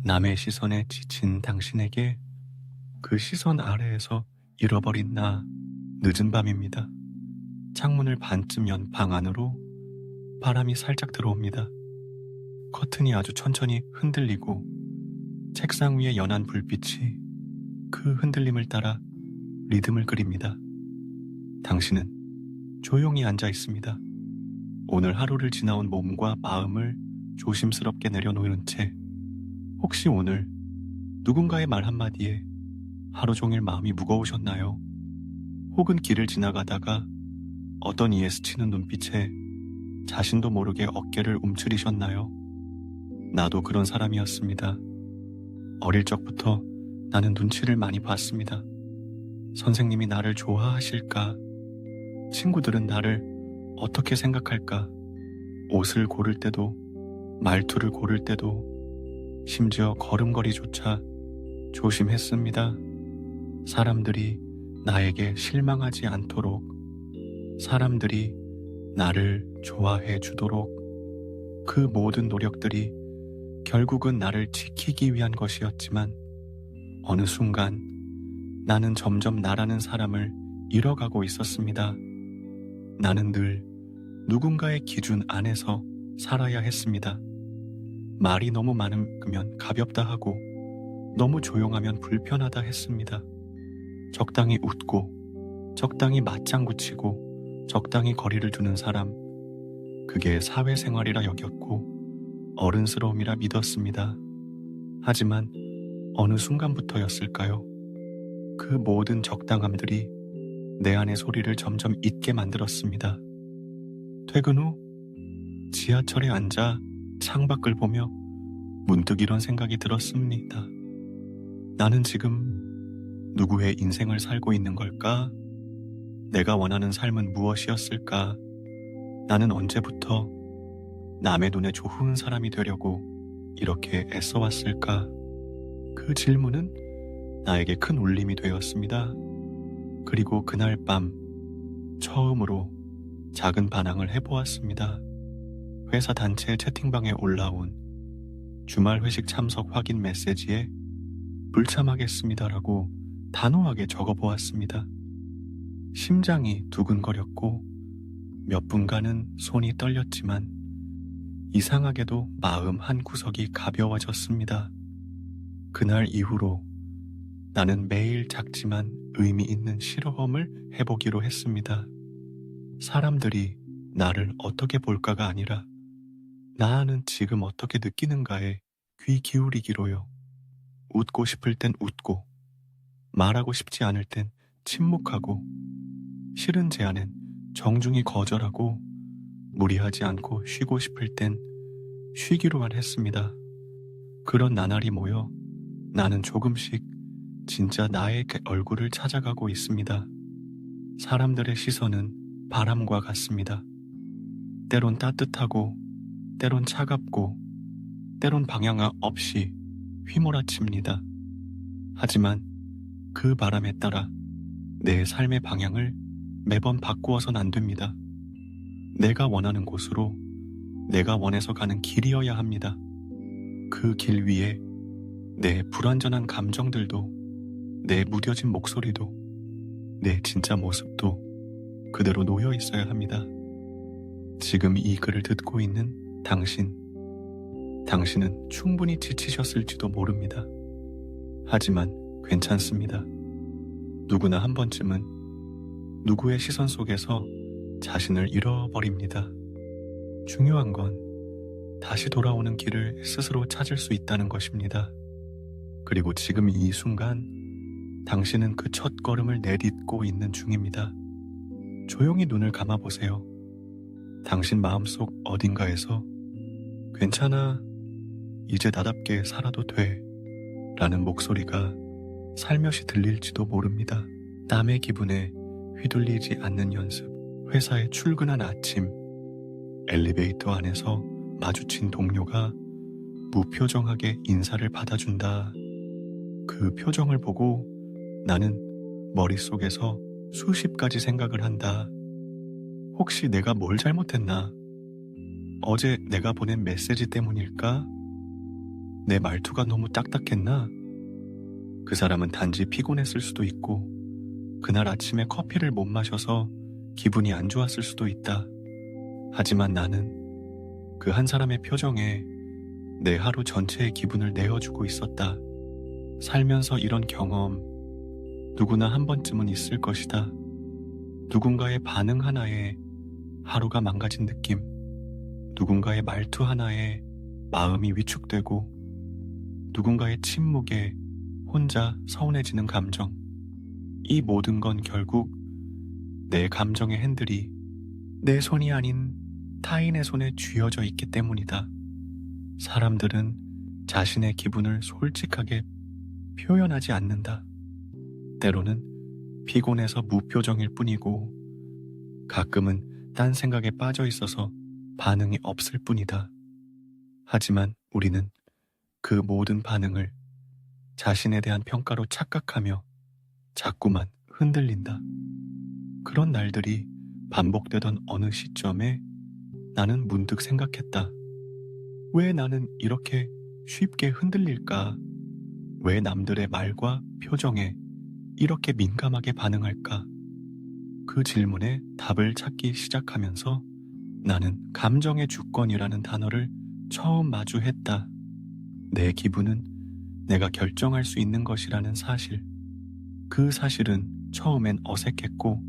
남의 시선에 지친 당신에게 그 시선 아래에서 잃어버린 나. 늦은 밤입니다. 창문을 반쯤 연 방 안으로 바람이 살짝 들어옵니다. 커튼이 아주 천천히 흔들리고 책상 위에 연한 불빛이 그 흔들림을 따라 리듬을 그립니다. 당신은 조용히 앉아 있습니다. 오늘 하루를 지나온 몸과 마음을 조심스럽게 내려놓은 채 혹시 오늘 누군가의 말 한마디에 하루 종일 마음이 무거우셨나요? 혹은 길을 지나가다가 어떤 이에 스치는 눈빛에 자신도 모르게 어깨를 움츠리셨나요? 나도 그런 사람이었습니다. 어릴 적부터 나는 눈치를 많이 봤습니다. 선생님이 나를 좋아하실까? 친구들은 나를 어떻게 생각할까? 옷을 고를 때도, 말투를 고를 때도, 심지어 걸음걸이조차 조심했습니다. 사람들이 나에게 실망하지 않도록, 사람들이 나를 좋아해 주도록. 그 모든 노력들이 결국은 나를 지키기 위한 것이었지만 어느 순간 나는 점점 나라는 사람을 잃어가고 있었습니다. 나는 늘 누군가의 기준 안에서 살아야 했습니다. 말이 너무 많으면 가볍다 하고 너무 조용하면 불편하다 했습니다. 적당히 웃고 적당히 맞장구 치고 적당히 거리를 두는 사람, 그게 사회생활이라 여겼고 어른스러움이라 믿었습니다. 하지만 어느 순간부터였을까요? 그 모든 적당함들이 내 안의 소리를 점점 잊게 만들었습니다. 퇴근 후 지하철에 앉아 창밖을 보며 문득 이런 생각이 들었습니다. 나는 지금 누구의 인생을 살고 있는 걸까? 내가 원하는 삶은 무엇이었을까? 나는 언제부터 남의 눈에 좋은 사람이 되려고 이렇게 애써왔을까? 그 질문은 나에게 큰 울림이 되었습니다. 그리고 그날 밤 처음으로 작은 반항을 해보았습니다. 회사 단체 채팅방에 올라온 주말 회식 참석 확인 메시지에 불참하겠습니다라고 단호하게 적어보았습니다. 심장이 두근거렸고 몇 분간은 손이 떨렸지만 이상하게도 마음 한구석이 가벼워졌습니다. 그날 이후로 나는 매일 작지만 의미 있는 실험을 해보기로 했습니다. 사람들이 나를 어떻게 볼까가 아니라 나는 지금 어떻게 느끼는가에 귀 기울이기로요. 웃고 싶을 땐 웃고, 말하고 싶지 않을 땐 침묵하고, 싫은 제안엔 정중히 거절하고, 무리하지 않고 쉬고 싶을 땐 쉬기로만 했습니다. 그런 나날이 모여 나는 조금씩 진짜 나의 얼굴을 찾아가고 있습니다. 사람들의 시선은 바람과 같습니다. 때론 따뜻하고, 때론 차갑고, 때론 방향 없이 휘몰아칩니다. 하지만 그 바람에 따라 내 삶의 방향을 매번 바꾸어선 안 됩니다. 내가 원하는 곳으로 내가 원해서 가는 길이어야 합니다. 그 길 위에 내 불완전한 감정들도, 내 무뎌진 목소리도, 내 진짜 모습도 그대로 놓여 있어야 합니다. 지금 이 글을 듣고 있는 당신은 충분히 지치셨을지도 모릅니다. 하지만 괜찮습니다. 누구나 한 번쯤은 누구의 시선 속에서 자신을 잃어버립니다. 중요한 건 다시 돌아오는 길을 스스로 찾을 수 있다는 것입니다. 그리고 지금 이 순간 당신은 그 첫 걸음을 내딛고 있는 중입니다. 조용히 눈을 감아보세요. 당신 마음속 어딘가에서 괜찮아, 이제 나답게 살아도 돼 라는 목소리가 살며시 들릴지도 모릅니다. 남의 기분에 휘둘리지 않는 연습. 회사에 출근한 아침, 엘리베이터 안에서 마주친 동료가 무표정하게 인사를 받아준다. 그 표정을 보고 나는 머릿속에서 수십 가지 생각을 한다. 혹시 내가 뭘 잘못했나? 어제 내가 보낸 메시지 때문일까? 내 말투가 너무 딱딱했나? 그 사람은 단지 피곤했을 수도 있고, 그날 아침에 커피를 못 마셔서 기분이 안 좋았을 수도 있다. 하지만 나는 그 한 사람의 표정에 내 하루 전체의 기분을 내어주고 있었다. 살면서 이런 경험 누구나 한 번쯤은 있을 것이다. 누군가의 반응 하나에 하루가 망가진 느낌, 누군가의 말투 하나에 마음이 위축되고, 누군가의 침묵에 혼자 서운해지는 감정. 이 모든 건 결국 내 감정의 핸들이 내 손이 아닌 타인의 손에 쥐어져 있기 때문이다. 사람들은 자신의 기분을 솔직하게 표현하지 않는다. 때로는 피곤해서 무표정일 뿐이고, 가끔은 딴 생각에 빠져 있어서 반응이 없을 뿐이다. 하지만 우리는 그 모든 반응을 자신에 대한 평가로 착각하며 자꾸만 흔들린다. 그런 날들이 반복되던 어느 시점에 나는 문득 생각했다. 왜 나는 이렇게 쉽게 흔들릴까? 왜 남들의 말과 표정에 이렇게 민감하게 반응할까? 그 질문에 답을 찾기 시작하면서 나는 감정의 주권이라는 단어를 처음 마주했다. 내 기분은 내가 결정할 수 있는 것이라는 사실. 그 사실은 처음엔 어색했고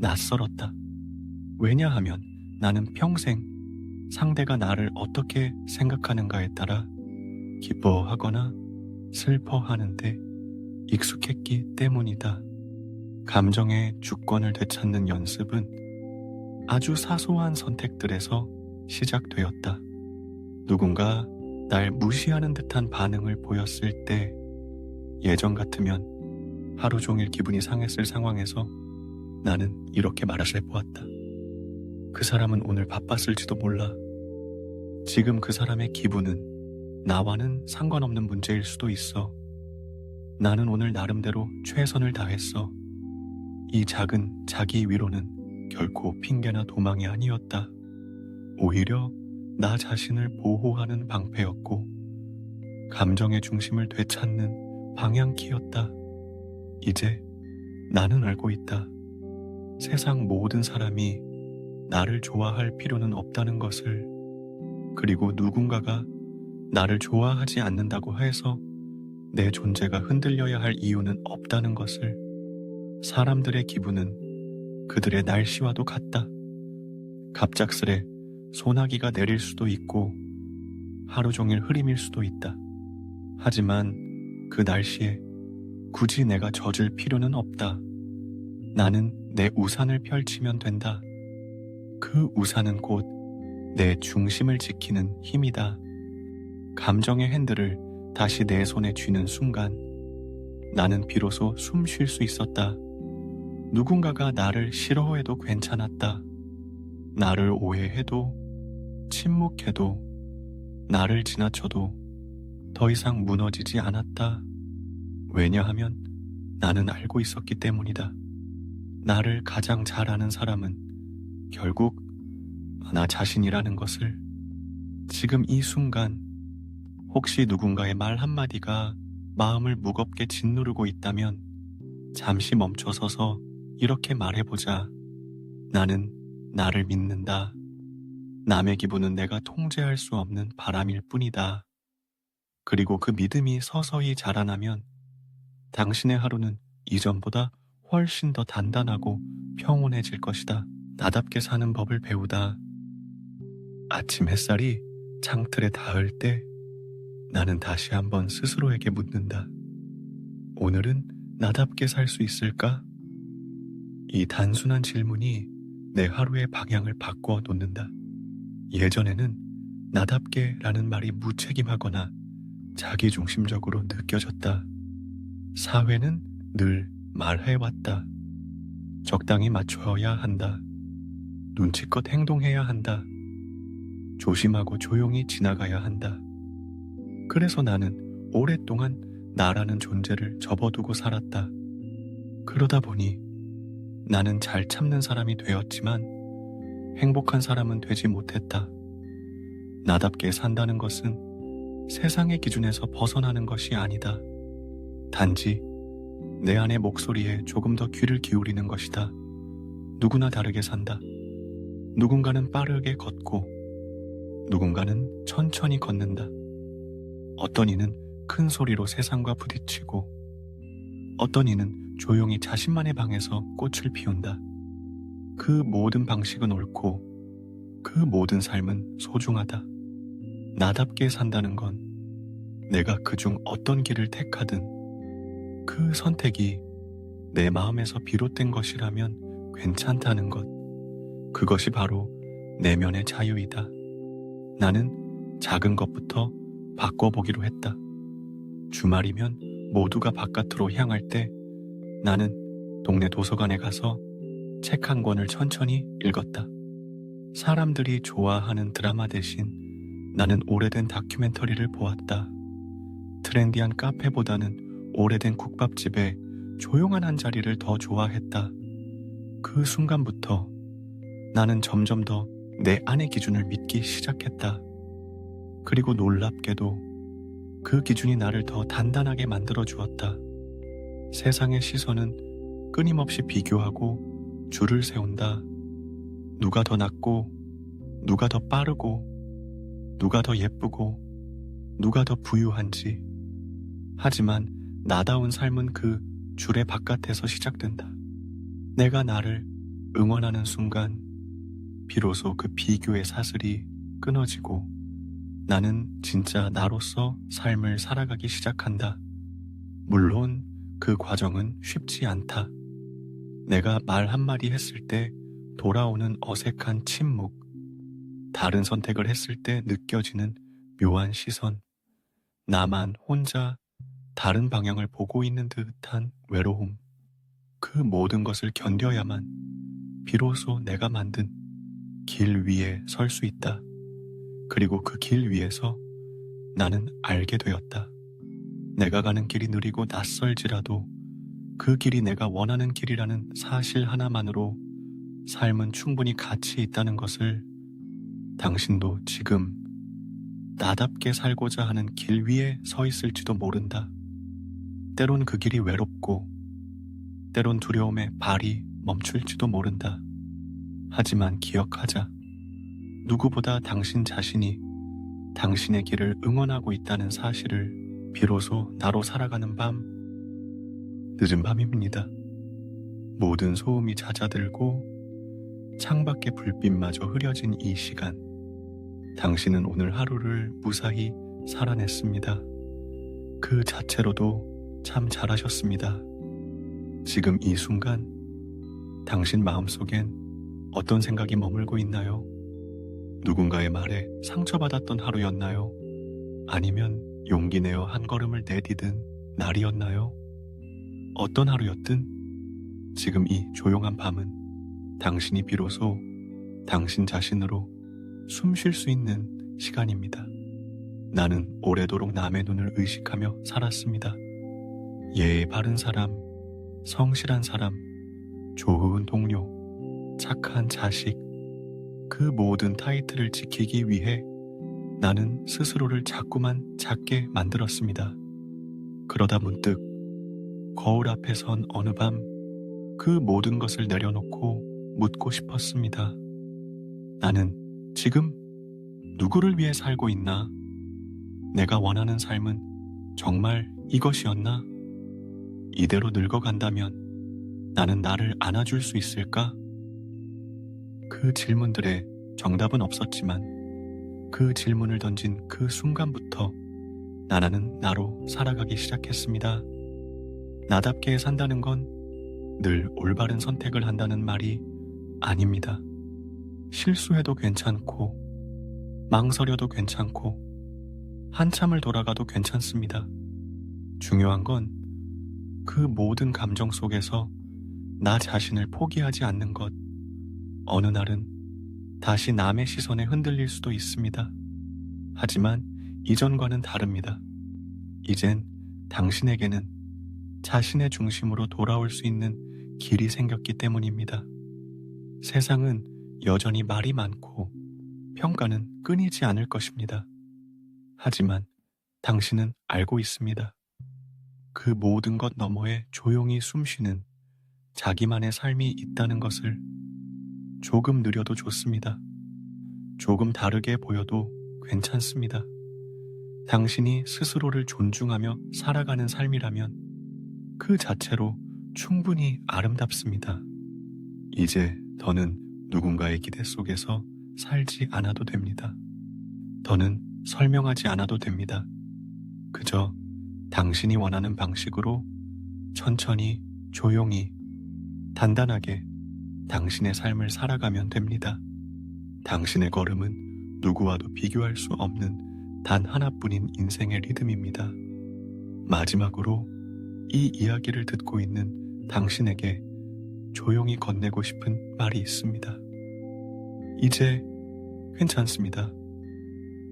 낯설었다. 왜냐하면 나는 평생 상대가 나를 어떻게 생각하는가에 따라 기뻐하거나 슬퍼하는데 익숙했기 때문이다. 감정의 주권을 되찾는 연습은 아주 사소한 선택들에서 시작되었다. 누군가 날 무시하는 듯한 반응을 보였을 때, 예전 같으면 하루 종일 기분이 상했을 상황에서 나는 이렇게 말을 해보았다. 그 사람은 오늘 바빴을지도 몰라. 지금 그 사람의 기분은 나와는 상관없는 문제일 수도 있어. 나는 오늘 나름대로 최선을 다했어. 이 작은 자기 위로는 결코 핑계나 도망이 아니었다. 오히려 나 자신을 보호하는 방패였고, 감정의 중심을 되찾는 방향키였다. 이제 나는 알고 있다. 세상 모든 사람이 나를 좋아할 필요는 없다는 것을, 그리고 누군가가 나를 좋아하지 않는다고 해서 내 존재가 흔들려야 할 이유는 없다는 것을. 사람들의 기분은 그들의 날씨와도 같다. 갑작스레 소나기가 내릴 수도 있고 하루 종일 흐림일 수도 있다. 하지만 그 날씨에 굳이 내가 젖을 필요는 없다. 나는 내 우산을 펼치면 된다. 그 우산은 곧 내 중심을 지키는 힘이다. 감정의 핸들을 다시 내 손에 쥐는 순간 나는 비로소 숨 쉴 수 있었다. 누군가가 나를 싫어해도 괜찮았다. 나를 오해해도, 침묵해도, 나를 지나쳐도 더 이상 무너지지 않았다. 왜냐하면 나는 알고 있었기 때문이다. 나를 가장 잘 아는 사람은 결국 나 자신이라는 것을. 지금 이 순간 혹시 누군가의 말 한마디가 마음을 무겁게 짓누르고 있다면 잠시 멈춰서서 이렇게 말해보자. 나는 나를 믿는다. 남의 기분은 내가 통제할 수 없는 바람일 뿐이다. 그리고 그 믿음이 서서히 자라나면 당신의 하루는 이전보다 훨씬 더 단단하고 평온해질 것이다. 나답게 사는 법을 배우다. 아침 햇살이 창틀에 닿을 때 나는 다시 한번 스스로에게 묻는다. 오늘은 나답게 살 수 있을까? 이 단순한 질문이 내 하루의 방향을 바꿔 놓는다. 예전에는 나답게 라는 말이 무책임하거나 자기중심적으로 느껴졌다. 사회는 늘 말해왔다. 적당히 맞춰야 한다. 눈치껏 행동해야 한다. 조심하고 조용히 지나가야 한다. 그래서 나는 오랫동안 나라는 존재를 접어두고 살았다. 그러다 보니 나는 잘 참는 사람이 되었지만 행복한 사람은 되지 못했다. 나답게 산다는 것은 세상의 기준에서 벗어나는 것이 아니다. 단지 내 안의 목소리에 조금 더 귀를 기울이는 것이다. 누구나 다르게 산다. 누군가는 빠르게 걷고 누군가는 천천히 걷는다. 어떤 이는 큰 소리로 세상과 부딪히고 어떤 이는 조용히 자신만의 방에서 꽃을 피운다. 그 모든 방식은 옳고 그 모든 삶은 소중하다. 나답게 산다는 건 내가 그중 어떤 길을 택하든 그 선택이 내 마음에서 비롯된 것이라면 괜찮다는 것. 그것이 바로 내면의 자유이다. 나는 작은 것부터 바꿔보기로 했다. 주말이면 모두가 바깥으로 향할 때 나는 동네 도서관에 가서 책 한 권을 천천히 읽었다. 사람들이 좋아하는 드라마 대신 나는 오래된 다큐멘터리를 보았다. 트렌디한 카페보다는 오래된 국밥집에 조용한 한 자리를 더 좋아했다. 그 순간부터 나는 점점 더 내 안의 기준을 믿기 시작했다. 그리고 놀랍게도 그 기준이 나를 더 단단하게 만들어 주었다. 세상의 시선은 끊임없이 비교하고 줄을 세운다. 누가 더 낫고, 누가 더 빠르고, 누가 더 예쁘고, 누가 더 부유한지. 하지만 나다운 삶은 그 줄의 바깥에서 시작된다. 내가 나를 응원하는 순간 비로소 그 비교의 사슬이 끊어지고 나는 진짜 나로서 삶을 살아가기 시작한다. 물론 그 과정은 쉽지 않다. 내가 말 한마디 했을 때 돌아오는 어색한 침묵, 다른 선택을 했을 때 느껴지는 묘한 시선, 나만 혼자 다른 방향을 보고 있는 듯한 외로움, 그 모든 것을 견뎌야만 비로소 내가 만든 길 위에 설 수 있다. 그리고 그 길 위에서 나는 알게 되었다. 내가 가는 길이 느리고 낯설지라도 그 길이 내가 원하는 길이라는 사실 하나만으로 삶은 충분히 가치 있다는 것을 당신도 지금 나답게 살고자 하는 길 위에 서 있을지도 모른다. 때론 그 길이 외롭고 때론 두려움에 발이 멈출지도 모른다. 하지만 기억하자. 누구보다 당신 자신이 당신의 길을 응원하고 있다는 사실을 비로소 나로 살아가는 밤, 늦은 밤입니다. 모든 소음이 잦아들고 창밖의 불빛마저 흐려진 이 시간, 당신은 오늘 하루를 무사히 살아냈습니다. 그 자체로도 참 잘하셨습니다. 지금 이 순간 당신 마음속엔 어떤 생각이 머물고 있나요? 누군가의 말에 상처받았던 하루였나요? 아니면 용기 내어 한 걸음을 내디딘 날이었나요? 어떤 하루였든 지금 이 조용한 밤은 당신이 비로소 당신 자신으로 숨 쉴 수 있는 시간입니다. 나는 오래도록 남의 눈을 의식하며 살았습니다. 예의 바른 사람, 성실한 사람, 좋은 동료, 착한 자식, 그 모든 타이틀을 지키기 위해 나는 스스로를 자꾸만 작게 만들었습니다. 그러다 문득 거울 앞에 선 어느 밤 그 모든 것을 내려놓고 묻고 싶었습니다. 나는 지금 누구를 위해 살고 있나? 내가 원하는 삶은 정말 이것이었나? 이대로 늙어간다면 나는 나를 안아줄 수 있을까? 그 질문들에 정답은 없었지만 그 질문을 던진 그 순간부터 나는 나로 살아가기 시작했습니다. 나답게 산다는 건 늘 올바른 선택을 한다는 말이 아닙니다. 실수해도 괜찮고 망설여도 괜찮고 한참을 돌아가도 괜찮습니다. 중요한 건 그 모든 감정 속에서 나 자신을 포기하지 않는 것. 어느 날은 다시 남의 시선에 흔들릴 수도 있습니다. 하지만 이전과는 다릅니다. 이젠 당신에게는 자신의 중심으로 돌아올 수 있는 길이 생겼기 때문입니다. 세상은 여전히 말이 많고 평가는 끊이지 않을 것입니다. 하지만 당신은 알고 있습니다. 그 모든 것 너머에 조용히 숨쉬는 자기만의 삶이 있다는 것을. 조금 느려도 좋습니다. 조금 다르게 보여도 괜찮습니다. 당신이 스스로를 존중하며 살아가는 삶이라면 그 자체로 충분히 아름답습니다. 이제 더는 누군가의 기대 속에서 살지 않아도 됩니다. 더는 설명하지 않아도 됩니다. 그저 당신이 원하는 방식으로 천천히, 조용히, 단단하게 당신의 삶을 살아가면 됩니다. 당신의 걸음은 누구와도 비교할 수 없는 단 하나뿐인 인생의 리듬입니다. 마지막으로 이 이야기를 듣고 있는 당신에게 조용히 건네고 싶은 말이 있습니다. 이제 괜찮습니다.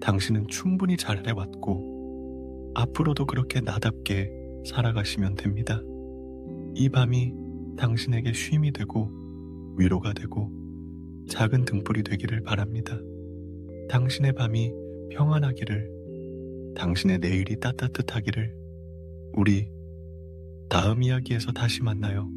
당신은 충분히 잘해왔고 앞으로도 그렇게 나답게 살아가시면 됩니다. 이 밤이 당신에게 쉼이 되고 위로가 되고 작은 등불이 되기를 바랍니다. 당신의 밤이 평안하기를, 당신의 내일이 따뜻하기를. 우리 다음 이야기에서 다시 만나요.